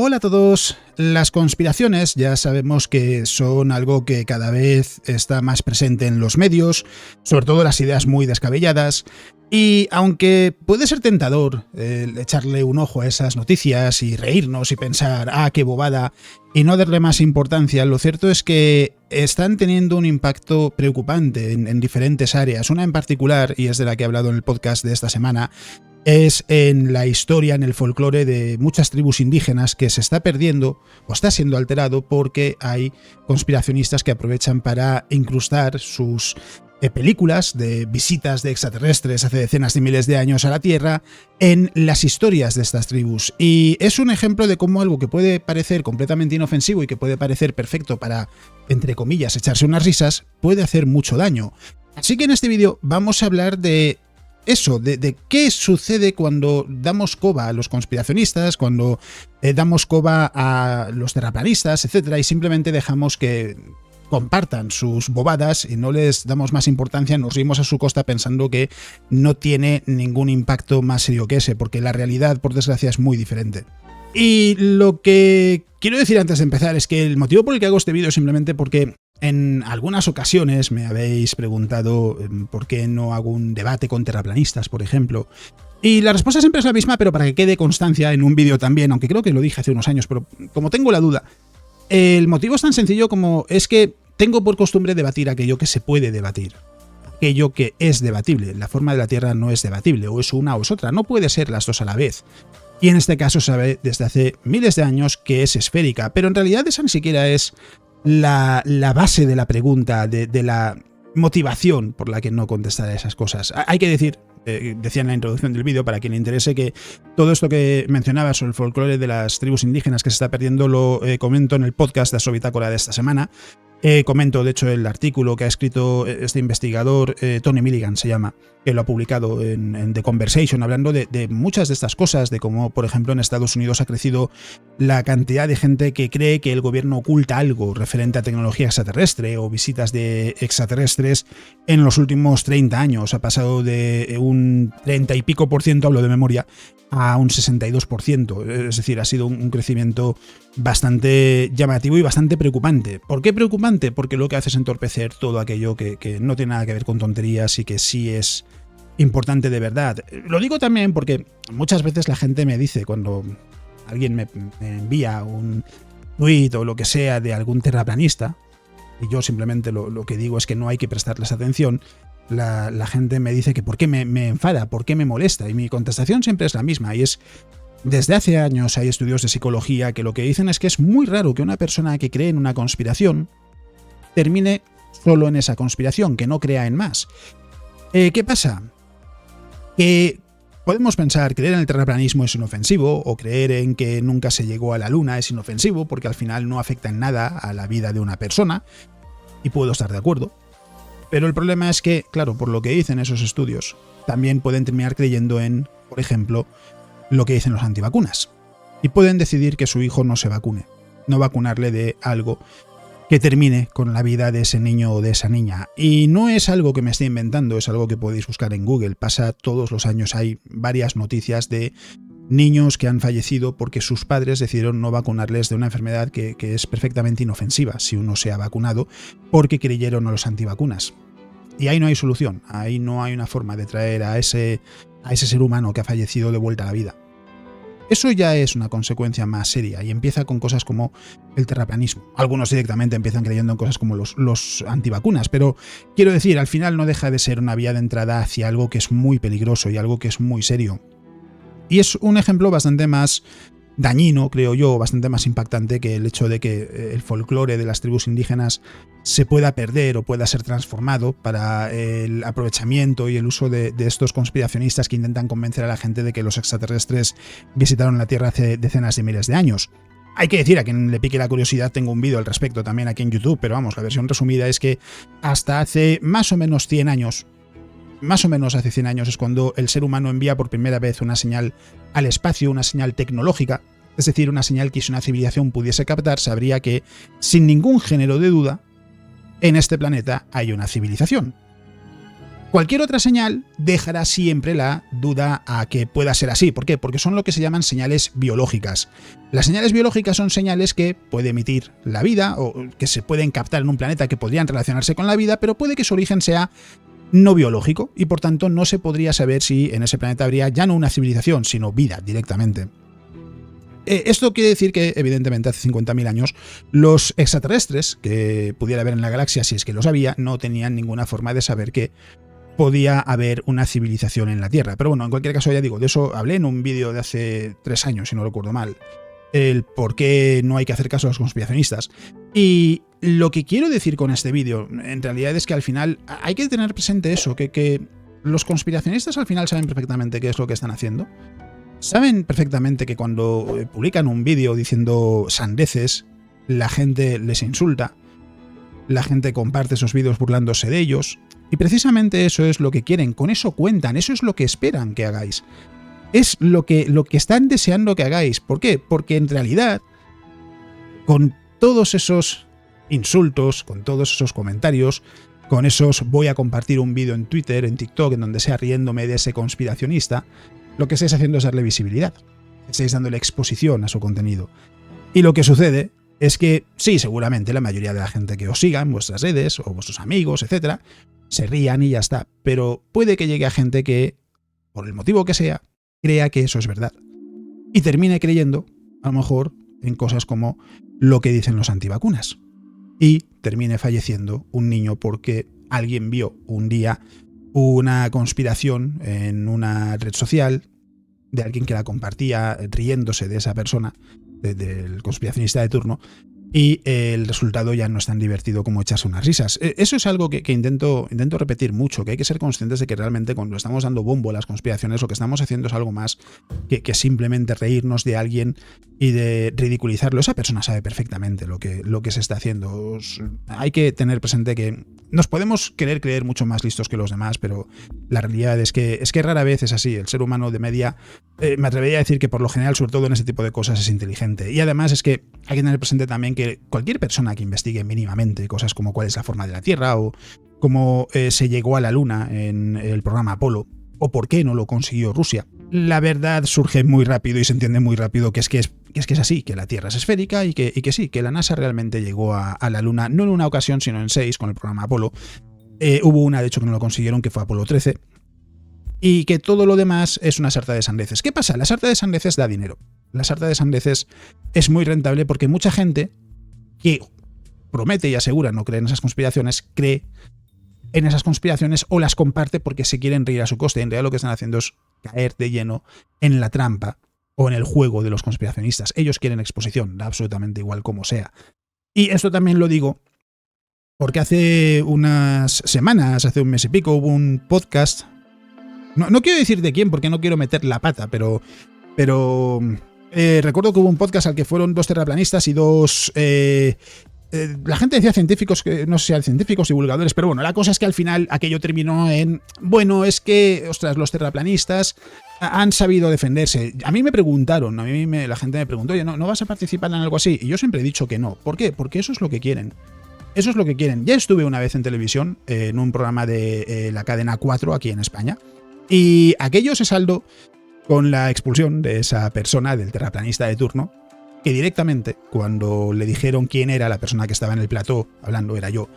Hola a todos. Las conspiraciones ya sabemos que son algo que cada vez está más presente en los medios, sobre todo las ideas muy descabelladas, y aunque puede ser tentador echarle un ojo a esas noticias y reírnos y pensar, qué bobada, y no darle más importancia, lo cierto es que están teniendo un impacto preocupante en diferentes áreas. Una en particular, y es de la que he hablado en el podcast de esta semana, es en la historia, en el folclore de muchas tribus indígenas que se está perdiendo o está siendo alterado porque hay conspiracionistas que aprovechan para incrustar sus películas de visitas de extraterrestres hace decenas de miles de años a la Tierra en las historias de estas tribus. Y es un ejemplo de cómo algo que puede parecer completamente inofensivo y que puede parecer perfecto para, entre comillas, echarse unas risas, puede hacer mucho daño. Así que en este vídeo vamos a hablar de eso, de qué sucede cuando damos coba a los conspiracionistas, cuando damos coba a los terraplanistas, etcétera, y simplemente dejamos que compartan sus bobadas y no les damos más importancia, nos rimos a su costa pensando que no tiene ningún impacto más serio que ese, porque la realidad, por desgracia, es muy diferente. Y lo que quiero decir antes de empezar es que el motivo por el que hago este vídeo es simplemente porque en algunas ocasiones me habéis preguntado por qué no hago un debate con terraplanistas, por ejemplo. Y la respuesta siempre es la misma, pero para que quede constancia en un vídeo también, aunque creo que lo dije hace unos años, pero como tengo la duda, el motivo es tan sencillo como es que tengo por costumbre debatir aquello que se puede debatir. Aquello que es debatible. La forma de la Tierra no es debatible, o es una o es otra, no puede ser las dos a la vez. Y en este caso se sabe desde hace miles de años que es esférica, pero en realidad esa ni siquiera es la base de la pregunta, de la motivación por la que no contestar a esas cosas. Hay que decir, decía en la introducción del vídeo, para quien le interese, que todo esto que mencionaba sobre el folclore de las tribus indígenas que se está perdiendo lo comento en el podcast de Asobitácora de esta semana. Comento, de hecho, el artículo que ha escrito este investigador, Tony Milligan se llama, que lo ha publicado en The Conversation, hablando de muchas de estas cosas, de cómo, por ejemplo, en Estados Unidos ha crecido la cantidad de gente que cree que el gobierno oculta algo referente a tecnología extraterrestre o visitas de extraterrestres en los últimos 30 años. Ha pasado de un 30 y pico por ciento, hablo de memoria, a un 62%. Es decir, ha sido un crecimiento bastante llamativo y bastante preocupante. ¿Por qué preocupante? Porque lo que hace es entorpecer todo aquello que no tiene nada que ver con tonterías y que sí es importante de verdad. Lo digo también porque muchas veces la gente me dice, cuando alguien me envía un tweet o lo que sea de algún terraplanista, y yo simplemente lo que digo es que no hay que prestarles atención, la gente me dice que por qué me enfada, por qué me molesta, y mi contestación siempre es la misma, y es: desde hace años hay estudios de psicología que lo que dicen es que es muy raro que una persona que cree en una conspiración termine solo en esa conspiración, que no crea en más. ¿Qué pasa? Que podemos pensar, creer en el terraplanismo es inofensivo, o creer en que nunca se llegó a la Luna es inofensivo, porque al final no afecta en nada a la vida de una persona, y puedo estar de acuerdo. Pero el problema es que, claro, por lo que dicen esos estudios, también pueden terminar creyendo en, por ejemplo, lo que dicen los antivacunas. Y pueden decidir que su hijo no se vacune, no vacunarle de algo que termine con la vida de ese niño o de esa niña. Y no es algo que me esté inventando, es algo que podéis buscar en Google. Pasa todos los años, hay varias noticias de niños que han fallecido porque sus padres decidieron no vacunarles de una enfermedad que es perfectamente inofensiva si uno se ha vacunado, porque creyeron a los antivacunas. Y ahí no hay solución, ahí no hay una forma de traer a ese ser humano que ha fallecido de vuelta a la vida. Eso ya es una consecuencia más seria y empieza con cosas como el terraplanismo. Algunos directamente empiezan creyendo en cosas como los antivacunas, pero quiero decir, al final no deja de ser una vía de entrada hacia algo que es muy peligroso y algo que es muy serio. Y es un ejemplo bastante más dañino, creo yo, bastante más impactante que el hecho de que el folclore de las tribus indígenas se pueda perder o pueda ser transformado para el aprovechamiento y el uso de estos conspiracionistas que intentan convencer a la gente de que los extraterrestres visitaron la Tierra hace decenas de miles de años. Hay que decir, a quien le pique la curiosidad, tengo un vídeo al respecto también aquí en YouTube, pero vamos, la versión resumida es que hasta hace más o menos 100 años, más o menos hace 100 años es cuando el ser humano envía por primera vez una señal al espacio, una señal tecnológica, es decir, una señal que si una civilización pudiese captar, sabría que, sin ningún género de duda, en este planeta hay una civilización. Cualquier otra señal dejará siempre la duda a que pueda ser así. ¿Por qué? Porque son lo que se llaman señales biológicas. Las señales biológicas son señales que puede emitir la vida o que se pueden captar en un planeta que podrían relacionarse con la vida, pero puede que su origen sea no biológico y por tanto no se podría saber si en ese planeta habría ya no una civilización, sino vida directamente. Esto quiere decir que, evidentemente, hace 50.000 años, los extraterrestres que pudiera haber en la galaxia, si es que los había, no tenían ninguna forma de saber que podía haber una civilización en la Tierra. Pero bueno, en cualquier caso, ya digo, de eso hablé en un vídeo de hace 3 años, si no recuerdo mal, el por qué no hay que hacer caso a los conspiracionistas. Y lo que quiero decir con este vídeo, en realidad, es que al final hay que tener presente eso, que los conspiracionistas al final saben perfectamente qué es lo que están haciendo. Saben perfectamente que cuando publican un vídeo diciendo sandeces, la gente les insulta, la gente comparte esos vídeos burlándose de ellos, y precisamente eso es lo que quieren, con eso cuentan, eso es lo que esperan que hagáis. Es lo que están deseando que hagáis. ¿Por qué? Porque en realidad, con todos esos insultos, con todos esos comentarios, con esos voy a compartir un vídeo en Twitter, en TikTok, en donde sea riéndome de ese conspiracionista, lo que estáis haciendo es darle visibilidad, estáis dándole exposición a su contenido. Y lo que sucede es que, sí, seguramente la mayoría de la gente que os siga en vuestras redes, o vuestros amigos, etcétera, se rían y ya está. Pero puede que llegue a gente que, por el motivo que sea, crea que eso es verdad. Y termine creyendo, a lo mejor, en cosas como lo que dicen los antivacunas. Y termine falleciendo un niño porque alguien vio un día una conspiración en una red social de alguien que la compartía riéndose de esa persona, del conspiracionista de turno, y el resultado ya no es tan divertido como echarse unas risas. Eso es algo que intento repetir mucho, que hay que ser conscientes de que realmente cuando estamos dando bombo a las conspiraciones lo que estamos haciendo es algo más que simplemente reírnos de alguien y de ridiculizarlo. Esa persona sabe perfectamente lo que se está haciendo. Hay que tener presente que nos podemos querer creer mucho más listos que los demás, pero la realidad es que rara vez es así. El ser humano de media, me atrevería a decir que por lo general, sobre todo en ese tipo de cosas, es inteligente. Y además es que hay que tener presente también que cualquier persona que investigue mínimamente cosas como cuál es la forma de la Tierra o cómo se llegó a la Luna en el programa Apolo o por qué no lo consiguió Rusia, la verdad surge muy rápido y se entiende muy rápido que es así, que la Tierra es esférica y que sí, que la NASA realmente llegó a la Luna, no en una ocasión, sino en 6 con el programa Apolo. Hubo una, de hecho, que no lo consiguieron, que fue Apolo 13. Y que todo lo demás es una sarta de sandeces. ¿Qué pasa? La sarta de sandeces da dinero. La sarta de sandeces es muy rentable porque mucha gente que promete y asegura no creer en esas conspiraciones, cree en esas conspiraciones o las comparte porque se quieren reír a su coste. En realidad lo que están haciendo es caer de lleno en la trampa o en el juego de los conspiracionistas. Ellos quieren exposición, da absolutamente igual como sea. Y esto también lo digo porque hace unas semanas, hace un mes y pico, hubo un podcast. No quiero decir de quién porque no quiero meter la pata, pero recuerdo que hubo un podcast al que fueron 2 terraplanistas y 2... la gente decía científicos, que no sé si eran científicos, divulgadores, pero bueno, la cosa es que al final aquello terminó en... Bueno, es que, ostras, los terraplanistas han sabido defenderse. A mí me preguntaron, la gente me preguntó, oye, ¿no vas a participar en algo así? Y yo siempre he dicho que no. ¿Por qué? Porque eso es lo que quieren. Eso es lo que quieren. Ya estuve una vez en televisión, en un programa de la cadena 4 aquí en España, y aquello se saldó con la expulsión de esa persona, del terraplanista de turno, que directamente, cuando le dijeron quién era la persona que estaba en el plató, hablando era yo,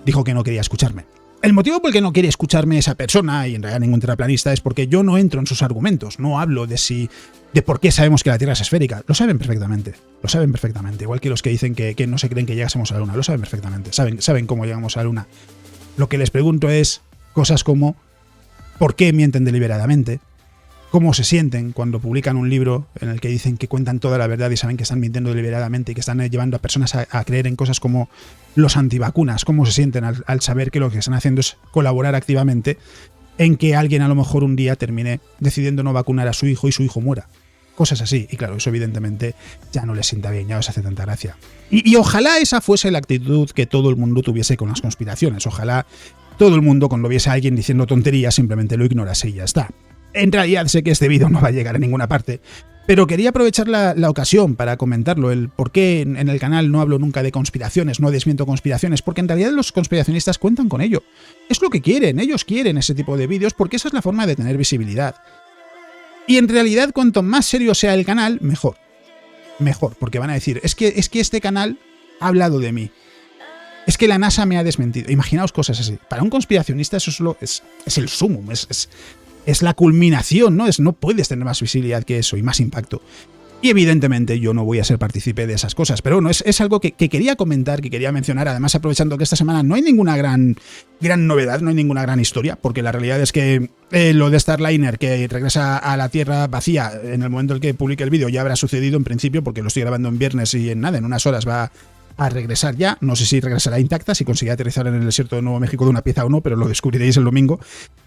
dijo que no quería escucharme. El motivo por el que no quiere escucharme esa persona, y en realidad ningún terraplanista, es porque yo no entro en sus argumentos, no hablo de por qué sabemos que la Tierra es esférica. Lo saben perfectamente, igual que los que dicen que no se creen que llegásemos a la Luna, lo saben perfectamente, saben cómo llegamos a la Luna. Lo que les pregunto es cosas como ¿por qué mienten deliberadamente? ¿Cómo se sienten cuando publican un libro en el que dicen que cuentan toda la verdad y saben que están mintiendo deliberadamente y que están llevando a personas a creer en cosas como los antivacunas? ¿Cómo se sienten al saber que lo que están haciendo es colaborar activamente en que alguien a lo mejor un día termine decidiendo no vacunar a su hijo y su hijo muera? Cosas así. Y claro, eso evidentemente ya no les sienta bien, ya no les hace tanta gracia. Y ojalá esa fuese la actitud que todo el mundo tuviese con las conspiraciones. Ojalá todo el mundo, cuando viese a alguien diciendo tonterías, simplemente lo ignorase y ya está. En realidad sé que este vídeo no va a llegar a ninguna parte, Pero quería aprovechar la ocasión para comentarlo, el por qué en el canal no hablo nunca de conspiraciones, no desmiento conspiraciones, porque en realidad los conspiracionistas cuentan con ello. Es lo que quieren, ellos quieren ese tipo de vídeos porque esa es la forma de tener visibilidad. Y en realidad cuanto más serio sea el canal, mejor. Mejor, porque van a decir, es que este canal ha hablado de mí. Es que la NASA me ha desmentido. Imaginaos cosas así. Para un conspiracionista eso es el sumum, es la culminación, ¿no? No puedes tener más visibilidad que eso y más impacto. Y evidentemente yo no voy a ser partícipe de esas cosas, pero bueno, es algo que quería comentar, que quería mencionar, además aprovechando que esta semana no hay ninguna gran novedad, no hay ninguna gran historia, porque la realidad es que lo de Starliner, que regresa a la Tierra vacía en el momento en el que publique el vídeo, ya habrá sucedido en principio, porque lo estoy grabando en viernes y en unas horas va a regresar ya. No sé si regresará intacta, si consigue aterrizar en el desierto de Nuevo México de una pieza o no, pero lo descubriréis el domingo.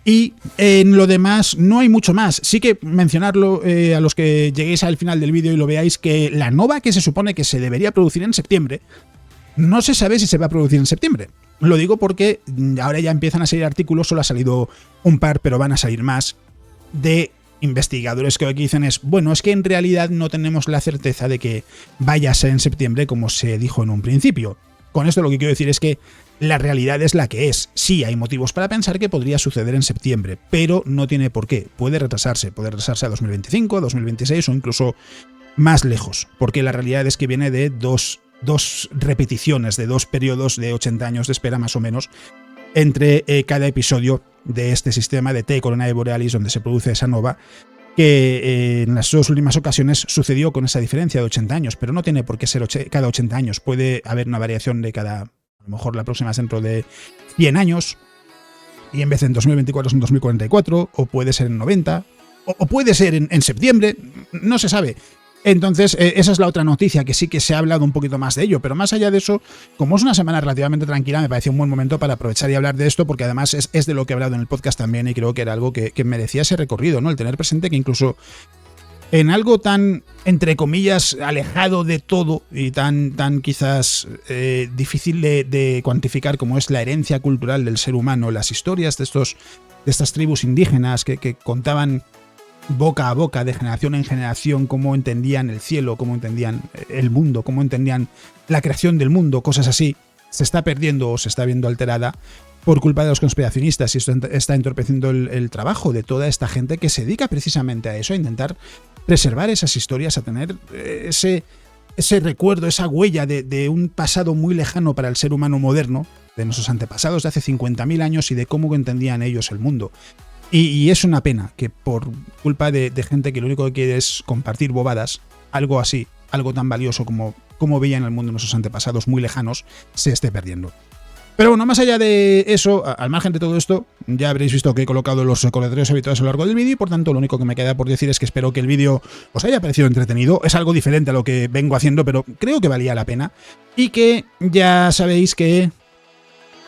Y en lo demás no hay mucho más. Sí que mencionarlo a los que lleguéis al final del vídeo y lo veáis, que la nova que se supone que se debería producir en septiembre, no se sabe si se va a producir en septiembre. Lo digo porque ahora ya empiezan a salir artículos, solo ha salido un par, pero van a salir más, de investigadores que aquí dicen bueno, es que en realidad no tenemos la certeza de que vaya a ser en septiembre como se dijo en un principio. Con esto lo que quiero decir es que la realidad es la que es. Sí, hay motivos para pensar que podría suceder en septiembre, pero no tiene por qué. Puede retrasarse a 2025, a 2026 o incluso más lejos, porque la realidad es que viene de dos repeticiones, de 2 periodos de 80 años de espera más o menos, entre cada episodio de este sistema de T Coronae Borealis donde se produce esa nova, que en las 2 últimas ocasiones sucedió con esa diferencia de 80 años, pero no tiene por qué ser cada 80 años, puede haber una variación de a lo mejor la próxima es dentro de 100 años, y en vez de en 2024 es en 2044, o puede ser en 90, o puede ser en septiembre, no se sabe. Entonces, esa es la otra noticia, que sí que se ha hablado un poquito más de ello, pero más allá de eso, como es una semana relativamente tranquila, me pareció un buen momento para aprovechar y hablar de esto, porque además es de lo que he hablado en el podcast también y creo que era algo que merecía ese recorrido, ¿no? El tener presente que incluso en algo tan, entre comillas, alejado de todo y tan quizás difícil de cuantificar como es la herencia cultural del ser humano, las historias de estas tribus indígenas que contaban boca a boca, de generación en generación, cómo entendían el cielo, cómo entendían el mundo, cómo entendían la creación del mundo, cosas así, se está perdiendo o se está viendo alterada por culpa de los conspiracionistas, y esto está entorpeciendo el trabajo de toda esta gente que se dedica precisamente a eso, a intentar preservar esas historias, a tener ese recuerdo, esa huella de un pasado muy lejano para el ser humano moderno, de nuestros antepasados de hace 50.000 años y de cómo entendían ellos el mundo. Y es una pena que por culpa de gente que lo único que quiere es compartir bobadas, algo así, algo tan valioso como veían el mundo nuestros antepasados muy lejanos, se esté perdiendo. Pero bueno, más allá de eso, al margen de todo esto, ya habréis visto que he colocado los recordatorios habituales a lo largo del vídeo y por tanto lo único que me queda por decir es que espero que el vídeo os haya parecido entretenido. Es algo diferente a lo que vengo haciendo, pero creo que valía la pena. Y que ya sabéis que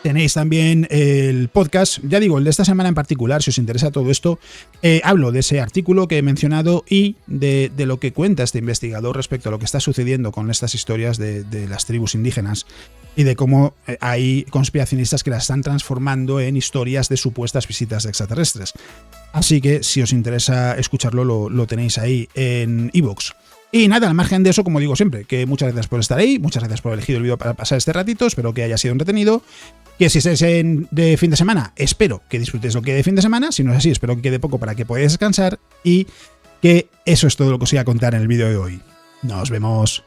tenéis también el podcast, ya digo, el de esta semana en particular, si os interesa todo esto, hablo de ese artículo que he mencionado y de lo que cuenta este investigador respecto a lo que está sucediendo con estas historias de las tribus indígenas y de cómo hay conspiracionistas que las están transformando en historias de supuestas visitas de extraterrestres. Así que si os interesa escucharlo, lo tenéis ahí en iVoox. Y nada, al margen de eso, como digo siempre, que muchas gracias por estar ahí, muchas gracias por haber elegido el vídeo para pasar este ratito, espero que haya sido entretenido, que si estáis de fin de semana, espero que disfrutéis lo que quede de fin de semana, si no es así, espero que quede poco para que podáis descansar, y que eso es todo lo que os iba a contar en el vídeo de hoy. Nos vemos.